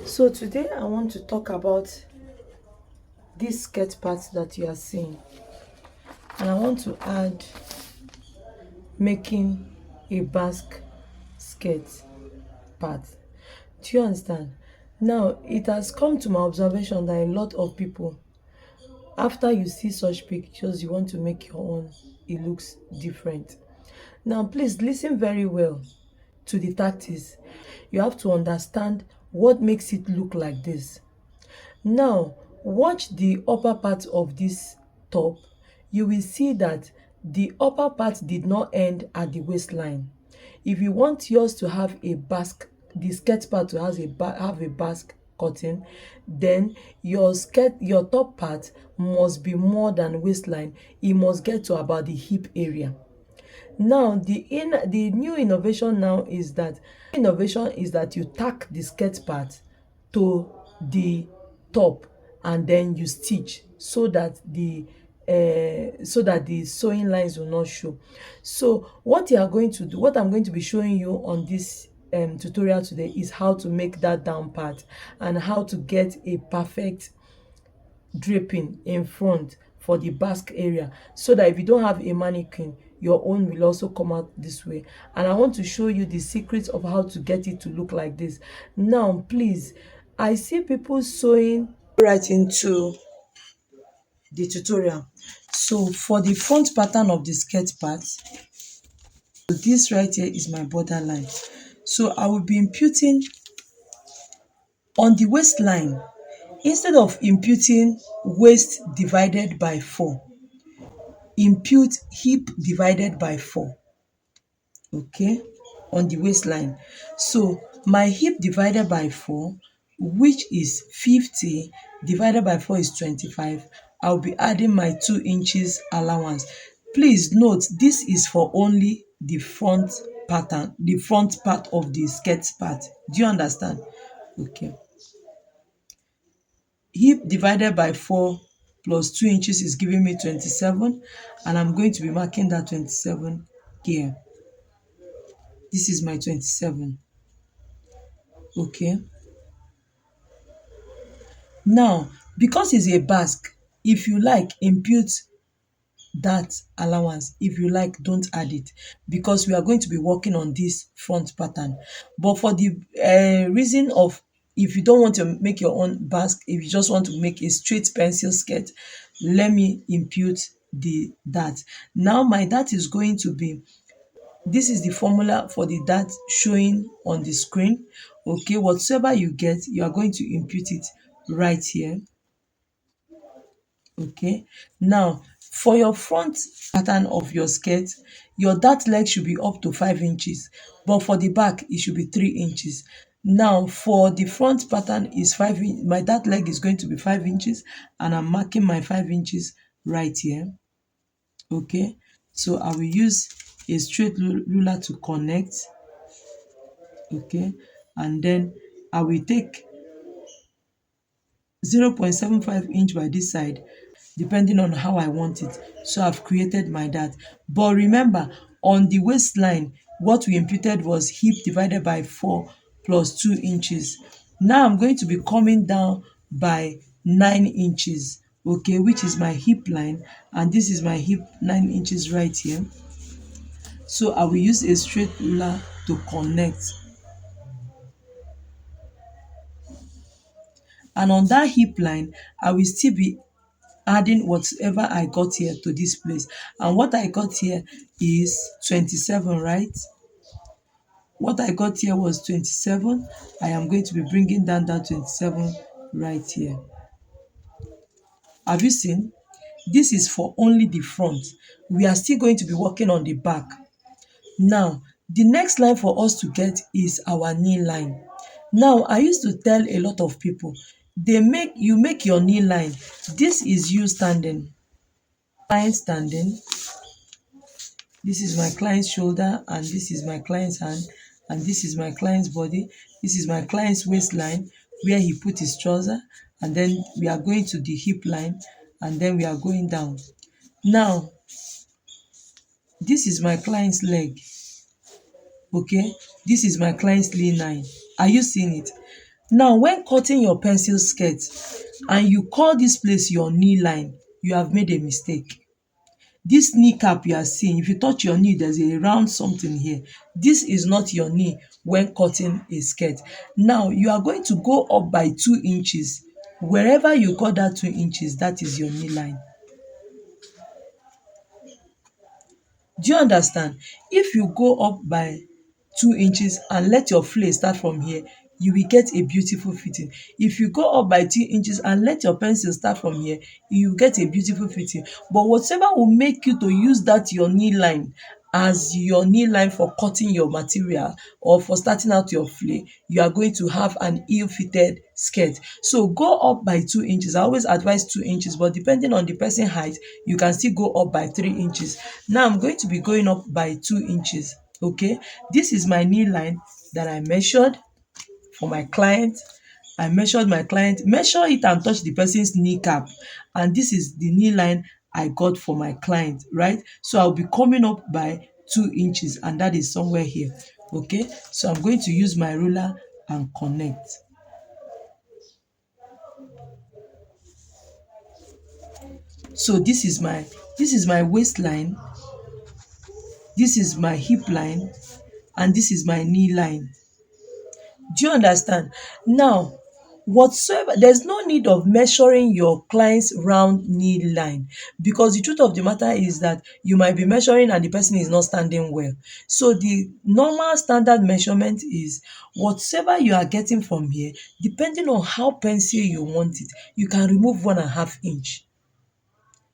So today I want to talk about this skirt part that you are seeing, and I want to add making a basque skirt part. Do you understand? Now it has come to my observation that a lot of people, after you see such pictures, you want to make your own. It looks different. Now please listen very well to the tactics. You have to understand what makes it look like this. Now, watch the upper part of this top. You will see that the upper part did not end at the waistline. If you want yours to have a basque, the skirt part to have a basque cutting, then your top part must be more than waistline. It must get to about the hip area. Now, the new innovation now is that you tack the skirt part to the top, and then you stitch so that the sewing lines will not show. So what I'm going to be showing you on this tutorial today is how to make that down part and how to get a perfect draping in front for the basque area, so that if you don't have a mannequin, your own will also come out this way. And I want to show you the secrets of how to get it to look like this. Now please, I see people sewing right into the tutorial. So for the front pattern of the skirt part, this right here is my borderline. So I will be imputing on the waistline. Instead of imputing waist divided by 4, impute hip divided by 4, okay, on the waistline. So my hip divided by 4, which is 50, divided by 4 is 25. I'll be adding my 2 inches allowance. Please note, this is for only the front pattern, the front part of the skirt part. Do you understand? Okay. Hip divided by 4 plus 2 inches is giving me 27, and I'm going to be marking that 27 here. This is my 27. Okay. Now, because it's a basque, if you like, impute that allowance. If you like, don't add it, because we are going to be working on this front pattern. But for the reason of, if you don't want to make your own basque, if you just want to make a straight pencil skirt, let me impute the that. Now my that is going to be, this is the formula for the dart showing on the screen. Okay, whatever you get, you are going to impute it right here. Okay, now for your front pattern of your skirt, your dart leg should be up to 5 inches, but for the back it should be 3 inches. Now for the front pattern is 5 my dart leg is going to be 5 inches, and I'm marking my 5 inches right here. Okay, so I will use a straight ruler to connect. Okay, and then I will take 0.75 inch by this side, depending on how I want it. So I've created my dart. But remember, on the waistline, what we imputed was hip divided by 4 plus 2 inches. Now I'm going to be coming down by 9 inches, okay, which is my hip line, and this is my hip 9 inches right here. So I will use a straight ruler to connect. And on that hip line, I will still be adding whatever I got here to this place. And what I got here is 27, right? What I got here was 27. I am going to be bringing down that 27 right here. Have you seen? This is for only the front. We are still going to be working on the back. Now, the next line for us to get is our knee line. Now, I used to tell a lot of people, you make your knee line. This is you standing. Client standing. This is my client's shoulder, and this is my client's hand, and this is my client's body. This is my client's waistline where he put his trouser, and then we are going to the hip line, and then we are going down. Now, this is my client's leg. Okay, this is my client's knee line. Are you seeing it? Now when cutting your pencil skirt and you call this place your knee line, you have made a mistake. This knee cap you are seeing, if you touch your knee, there's a round something here. This is not your knee when cutting a skirt. Now you are going to go up by 2 inches. Wherever you got that 2 inches, that is your knee line. Do you understand? If you go up by 2 inches and let your flay start from here, you will get a beautiful fitting. If you go up by 2 inches and let your pencil start from here, you will get a beautiful fitting. But whatever will make you to use that your knee line as your knee line for cutting your material or for starting out your flay, you are going to have an ill-fitted skirt. So go up by 2 inches. I always advise 2 inches, but depending on the person height, you can still go up by 3 inches. Now I'm going to be going up by 2 inches. Okay, this is my knee line that I measured for my client. I measured my client, measure it and touch the person's kneecap, and this is the knee line I got for my client, right? So I'll be coming up by 2 inches, and that is somewhere here. Okay, so I'm going to use my ruler and connect. So this is my waistline, this is my hip line, and this is my knee line. Do you understand? Now, whatsoever, there's no need of measuring your client's round knee line, because the truth of the matter is that you might be measuring and the person is not standing well. So the normal standard measurement is whatever you are getting from here, depending on how pencil you want it, you can remove 1.5 inch.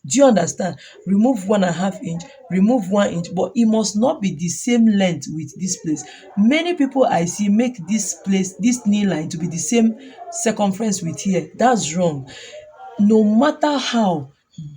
Do you understand? Remove 1.5 inch, remove 1 inch, but it must not be the same length with this place. Many people I see make this place, this knee line, to be the same circumference with here. That's wrong. No matter how,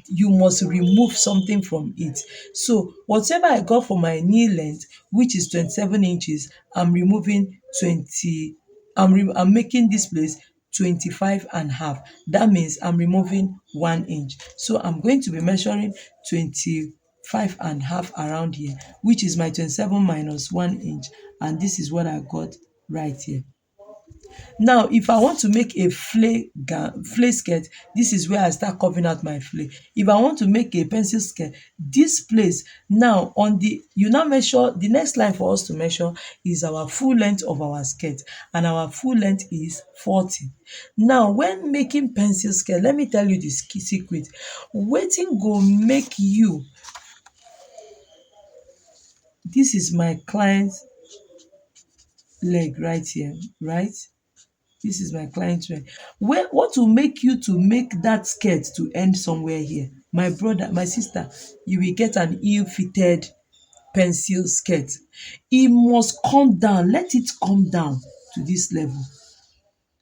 you must remove something from it. So whatever I got for my knee length, which is 27 inches, I'm removing 20. I'm making this place 25 and half. That means I'm removing 1 inch. So I'm going to be measuring 25 and half around here, which is my 27 minus 1 inch. And this is what I got right here. Now, if I want to make a flay skirt, this is where I start covering out my flay. If I want to make a pencil skirt, this place, now on the, you now measure, the next line for us to measure is our full length of our skirt, and our full length is 40. Now, when making pencil skirt, let me tell you the secret. Wetin go make you, this is my client leg right here, right? This is my client leg. What will make you to make that skirt to end somewhere here? My brother, my sister, you will get an ill-fitted pencil skirt. It must come down. Let it come down to this level.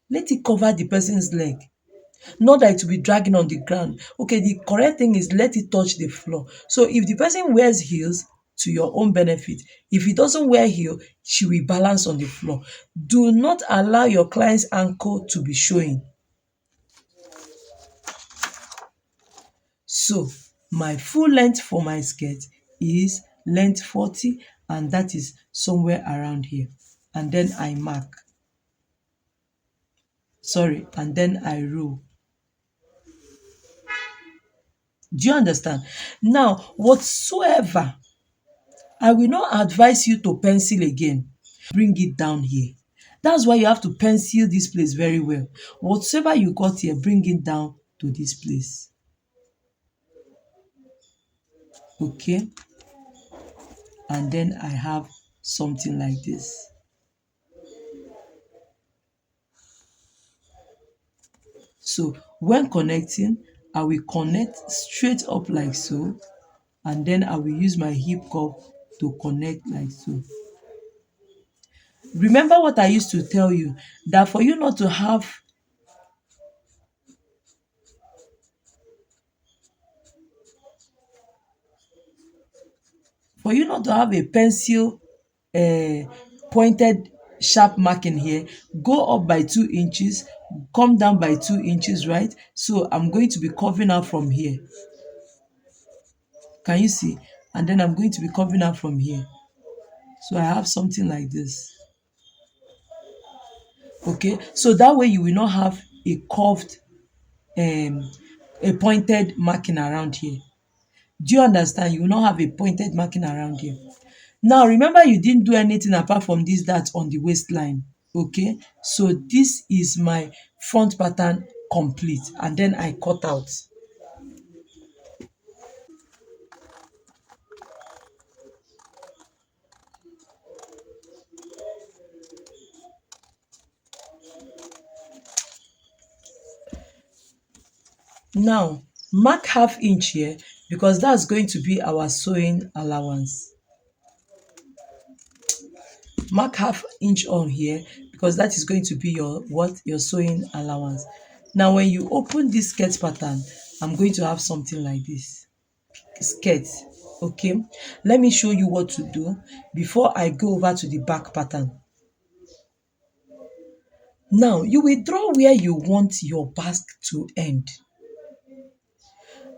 Let it cover the person's leg. Not that it will be dragging on the ground. Okay, the correct thing is let it touch the floor. So if the person wears heels, to your own benefit. If he doesn't wear heel, she will balance on the floor. Do not allow your client's ankle to be showing. So my full length for my skirt is length 40, and that is somewhere around here. And then I mark. Sorry, and then I roll. Do you understand? Now, whatsoever, I will not advise you to pencil again. Bring it down here. That's why you have to pencil this place very well. Whatever you got here, bring it down to this place. Okay? And then I have something like this. So when connecting, I will connect straight up like so, and then I will use my hip cuff to connect like so. Remember what I used to tell you, that for you not to have a pencil pointed sharp marking here, go up by 2 inches, come down by 2 inches, right? So I'm going to be covering out from here. Can you see? And then I'm going to be covering out from here. So I have something like this. Okay, so that way you will not have a curved um a pointed marking around here. Do you understand? You will not have a pointed marking around here. Now remember, you didn't do anything apart from this dart on the waistline. Okay, so this is my front pattern complete, and then I cut out. Now mark half inch here, because that's going to be our sewing allowance. Mark half inch on here, because that is going to be your what, your sewing allowance. Now when you open this skirt pattern, I'm going to have something like this skirt. Okay, let me show you what to do before I go over to the back pattern. Now you will draw where you want your basque to end,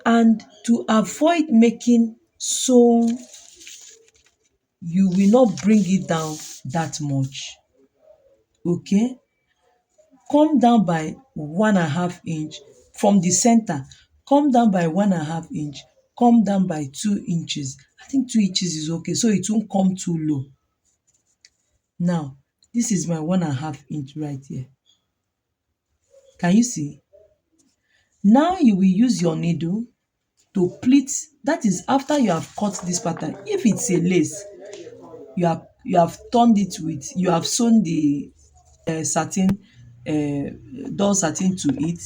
and to avoid making so, you will not bring it down that much. Okay, come down by 1.5 inch from the center. Come down by 1.5 inch, come down by 2 inches. I think 2 inches is okay, so it won't come too low. Now this is my 1.5 inch right here. Can you see? Now you will use your needle to pleat. That is after you have cut this pattern. If it's a lace, you have turned it with, you have sewn the satin, dull satin to it.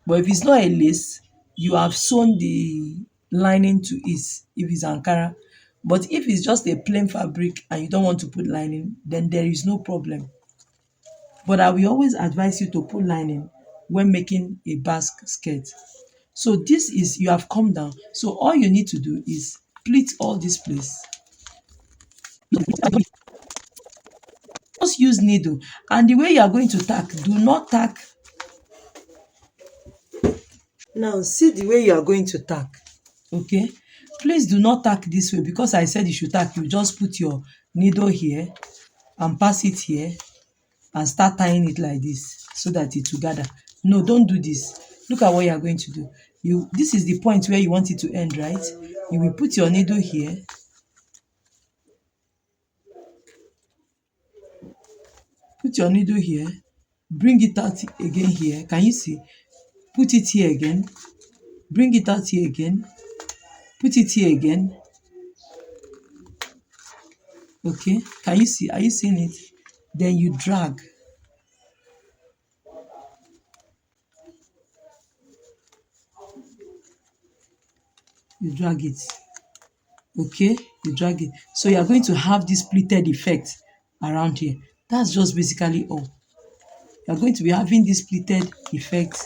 But if it's not a lace, you have sewn the lining to it if it's Ankara. But if it's just a plain fabric and you don't want to put lining, then there is no problem. But I will always advise you to put lining when making a basque skirt. So this is, you have come down. So all you need to do is pleat all this place. Just use needle, and the way you are going to tack, do not tack. Now see the way you are going to tack. Okay, please do not tack this way, because I said you should tack. You just put your needle here and pass it here and start tying it like this so that it will gather. No, don't do this. Look at what you are going to do. This is the point where you want it to end, right? You will put your needle here, put your needle here, bring it out again here. Can you see? Put it here again, bring it out here again, put it here again. Okay, can you see? Are you seeing it? Then you drag. You drag it. Okay, you drag it. So you are going to have this pleated effect around here. That's just basically all. You are going to be having this pleated effect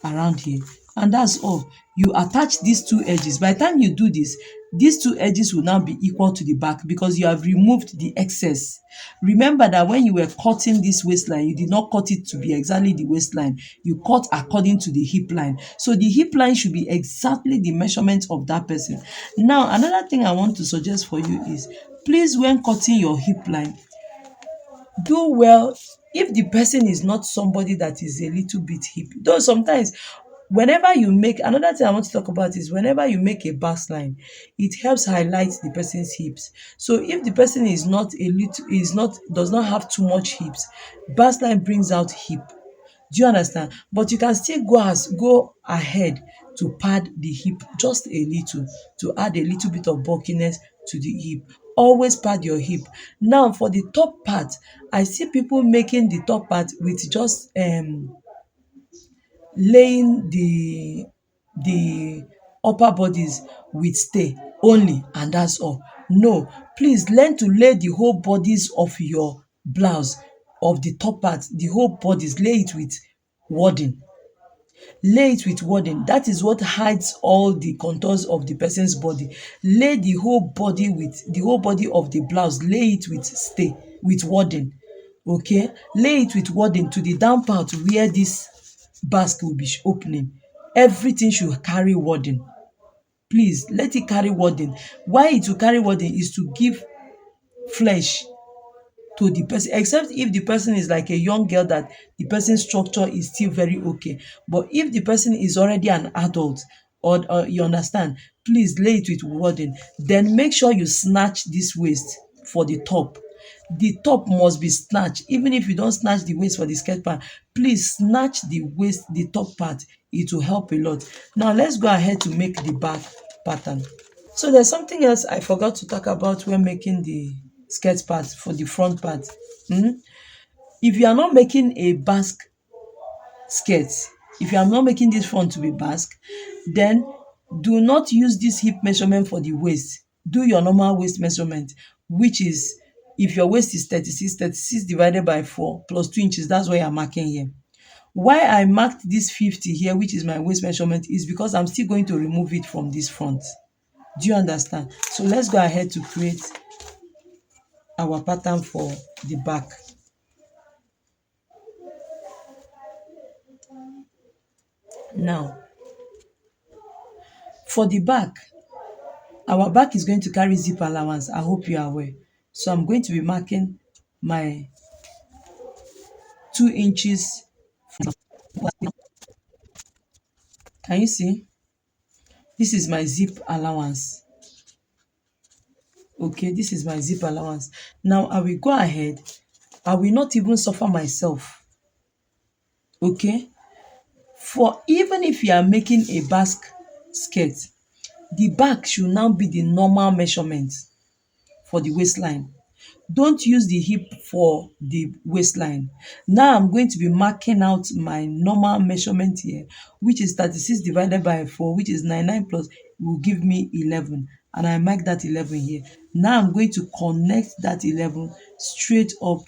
around here, and that's all. You attach these two edges. By the time you do this, these two edges will now be equal to the back, because you have removed the excess. Remember that when you were cutting this waistline, you did not cut it to be exactly the waistline. You cut according to the hip line. So the hip line should be exactly the measurement of that person. Now another thing I want to suggest for you is, please, when cutting your hip line, do well if the person is not somebody that is a little bit hip. Though sometimes, whenever you make, another thing I want to talk about is, whenever you make a bust line, it helps highlight the person's hips. So if the person is not a little, is not, does not have too much hips, bust line brings out hip. Do you understand? But you can still go ahead to pad the hip just a little, to add a little bit of bulkiness to the hip. Always pad your hip. Now for the top part, I see people making the top part with just laying the upper bodies with stay only, and that's all. No, please learn to lay the whole bodies of your blouse, of the top part, the whole bodies, lay it with wadding. Lay it with wadding. That is what hides all the contours of the person's body. Lay the whole body with the whole body of the blouse, lay it with stay, with wadding. Okay, lay it with wadding to the down part where this basket will be opening. Everything should carry wadding. Please let it carry wadding. Why it will carry wadding is to give flesh to the person, except if the person is like a young girl, that the person's structure is still very okay. But if the person is already an adult, or you understand, please lay it with wording. Then make sure you snatch this waist for the top. The top must be snatched. Even if you don't snatch the waist for the skirt part, please snatch the waist, the top part. It will help a lot. Now let's go ahead to make the back pattern. So there's something else I forgot to talk about when making the skirt part for the front part. If you are not making a basque skirt, if you are not making this front to be basque, then do not use this hip measurement for the waist. Do your normal waist measurement, which is, if your waist is 36, 36 divided by 4 plus 2 inches, that's what you're marking here. Why I marked this 50 here, which is my waist measurement, is because I'm still going to remove it from this front. Do you understand? So let's go ahead to create our pattern for the back. Now, for the back, our back is going to carry zip allowance. I hope you are aware. So I'm going to be marking my 2 inches. Can you see? This is my zip allowance. Okay, this is my zip allowance. Now I will go ahead. I will not even suffer myself. Okay? For even if you are making a basque skirt, the back should now be the normal measurement for the waistline. Don't use the hip for the waistline. Now I'm going to be marking out my normal measurement here, which is 36 divided by 4, which is 99 plus, will give me 11. And I mark that 11 here. Now I'm going to connect that 11 straight up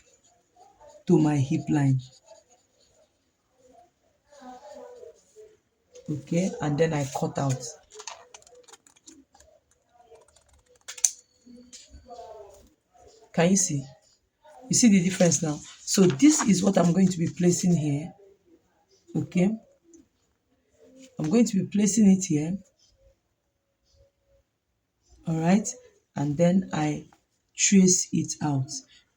to my hip line. Okay, and then I cut out. Can you see? You see the difference now? So this is what I'm going to be placing here. Okay, I'm going to be placing it here. All right, and then I trace it out,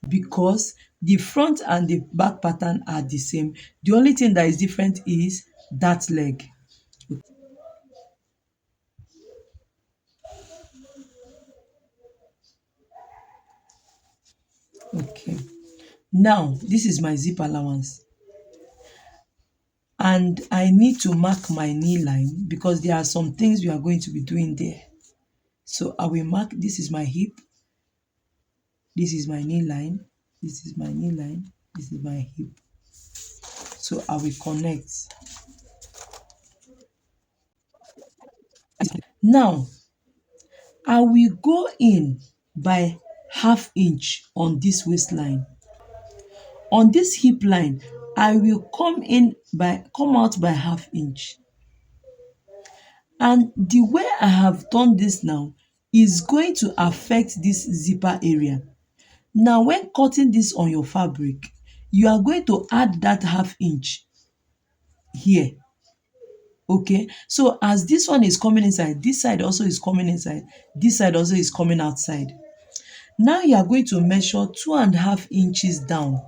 because the front and the back pattern are the same. The only thing that is different is that leg. Okay, now this is my zip allowance, and I need to mark my knee line because there are some things we are going to be doing there. So I will mark, this is my hip, this is my knee line, this is my knee line, this is my hip. So I will connect. Now I will go in by half inch on this waistline. On this hip line, I will come out by half inch. And the way I have done this now is going to affect this zipper area. Now when cutting this on your fabric, you are going to add that half inch here. Okay, so as this one is coming inside, this side also is coming inside, this side also is coming outside. Now you are going to measure 2.5 inches down,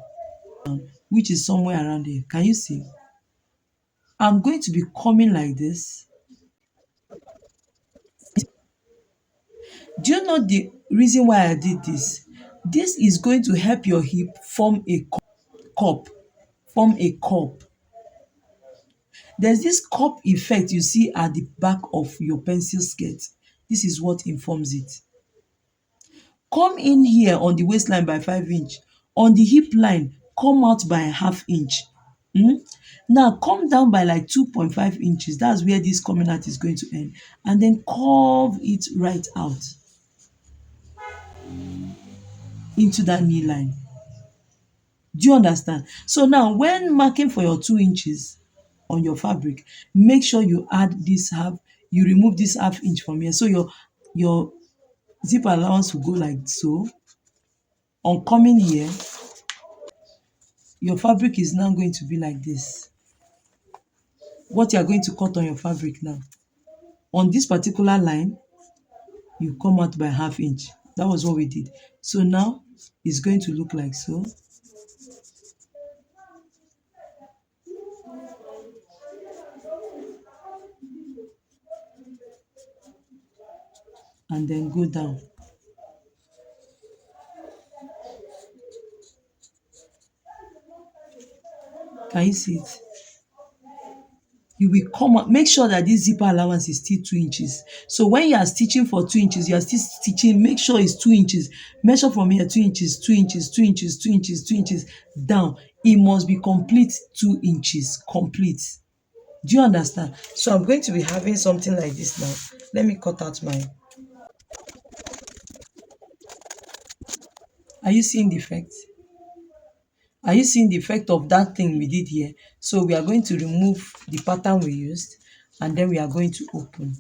which is somewhere around here. Can you see? I'm going to be coming like this. Do you know the reason why I did this? This is going to help your hip form a cup. Form a cup. There's this cup effect you see at the back of your pencil skirt. This is what informs it. Come in here on the waistline by 5 inch. On the hip line, come out by half inch. Now come down by like 2.5 inches. That's where this coming out is going to end. And then curve it right out into that knee line. Do you understand? So now when marking for your 2 inches on your fabric, make sure you add this half, you remove this half inch from here. So your zip allowance will go like so. On coming here, your fabric is now going to be like this. What you are going to cut on your fabric now. On this particular line, you come out by half inch. That was what we did. So now is going to look like so. And then go down. Can you see it? You will come out, make sure that this zipper allowance is still 2 inches. So when you are stitching for 2 inches, you are still stitching, make sure it's 2 inches. Measure from here 2 inches, 2 inches, 2 inches, 2 inches, 2 inches down. It must be complete 2 inches, complete. Do you understand? So I'm going to be having something like this now. Let me cut out my. Are you seeing the effect? Are you seeing the effect of that thing we did here? So we are going to remove the pattern we used, and then we are going to open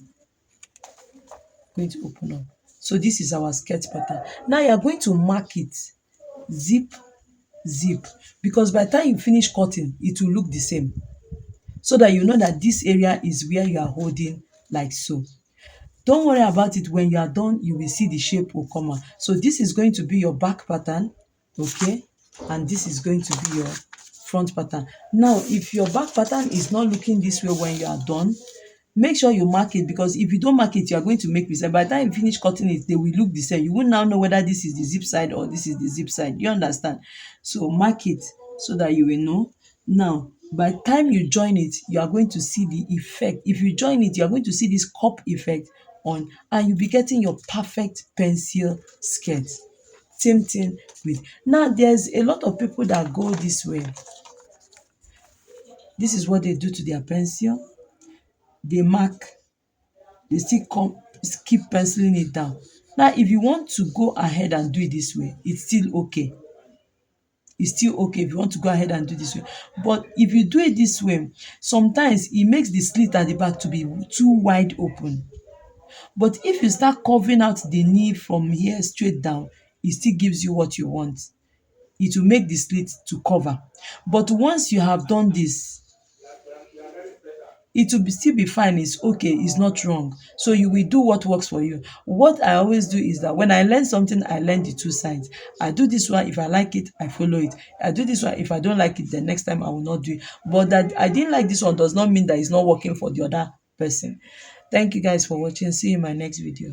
up. So this is our skirt pattern. Now you are going to mark it, zip, zip, because by the time you finish cutting, it will look the same, so that you know that this area is where you are holding, like so. Don't worry about it. When you are done, you will see the shape will come out. So this is going to be your back pattern, okay, and this is going to be your front pattern. Now if your back pattern is not looking this way when you are done, make sure you mark it, because if you don't mark it, you are going to make mistake. By the time you finish cutting it, they will look the same. You will now know whether this is the zip side or this is the zip side. You understand? So mark it so that you will know. Now by the time you join it, you are going to see the effect. If you join it, you are going to see this cup effect on, and you'll be getting your perfect pencil skirt. Same thing with. Now there's a lot of people that go this way. This is what they do to their pencil. They mark, they still come, keep penciling it down. Now if you want to go ahead and do it this way, it's still okay. It's still okay if you want to go ahead and do this way. But if you do it this way, sometimes it makes the slit at the back to be too wide open. But if you start curving out the knee from here straight down, it still gives you what you want. It will make the slit to cover. But once you have done this, it will still be fine. It's okay, it's not wrong. So you will do what works for you. What I always do is that when I learn something, I learn the two sides. I do this one, if I like it, I follow it. I do this one, if I don't like it, the next time I will not do it. But that I didn't like this one does not mean that it's not working for the other person. Thank you guys for watching. See you in my next video.